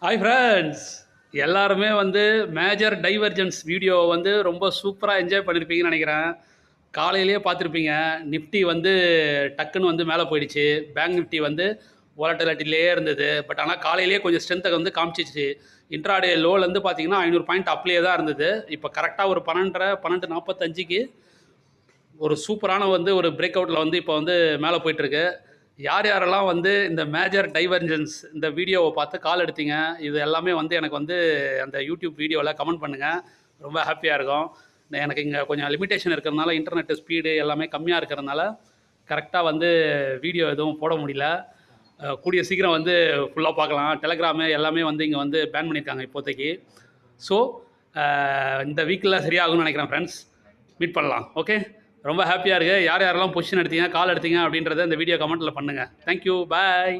Hi friends, எல்லாருமே வந்து major divergence video வந்து ரொம்ப சூப்பராக என்ஜாய் பண்ணியிருப்பீங்கன்னு நினைக்கிறேன். காலையிலேயே பார்த்துருப்பீங்க. நிஃப்டி வந்து டக்குன்னு வந்து மேலே போயிடுச்சு. பேங்க் நிஃப்டி வந்து வாலட்டிலிட்டிலேயே இருந்தது. பட் ஆனால் காலையிலேயே கொஞ்சம் ஸ்ட்ரென்த்தை வந்து காமிச்சிச்சு. இன்ட்ராடே லோலேருந்து பார்த்தீங்கன்னா 500 பாயிண்ட் அப்லேயே தான் இருந்தது. இப்போ கரெக்டாக ஒரு 12:45க்கு ஒரு சூப்பரான வந்து ஒரு பிரேக் அவுட்டில் வந்து இப்போ வந்து மேலே போயிட்டுருக்கு. யார் யாரெல்லாம் வந்து இந்த மேஜர் டைவர்ஜென்ஸ் இந்த வீடியோவை பார்த்து கால் எடுத்தீங்க, இது எல்லாமே வந்து எனக்கு வந்து அந்த யூடியூப் வீடியோவில் கமெண்ட் பண்ணுங்கள். ரொம்ப ஹாப்பியாக இருக்கும். எனக்கு இங்கே கொஞ்சம் லிமிட்டேஷன் இருக்கிறதுனால இன்டர்நெட் ஸ்பீடு எல்லாமே கம்மியாக இருக்கிறதுனால கரெக்டாக வந்து வீடியோ எதுவும் போட முடியல. கூடிய சீக்கிரம் வந்து ஃபுல்லாக பார்க்கலாம். டெலகிராமு எல்லாமே வந்து இங்கே வந்து பேன் பண்ணியிருக்காங்க இப்போதைக்கு. ஸோ இந்த வீக்கில் சரியாகும்னு நினைக்கிறேன் ஃப்ரெண்ட்ஸ். மீட் பண்ணலாம். ஓகே, ரொம்ப ஹாப்பியாக இருக்குது. யார் யாரெல்லாம் பொசிஷன் எடுத்தீங்க, கால் எடுத்தீங்க அப்படின்றத இந்த வீடியோ கமெண்ட்டில் பண்ணுங்கள். தேங்க்யூ, பாய்.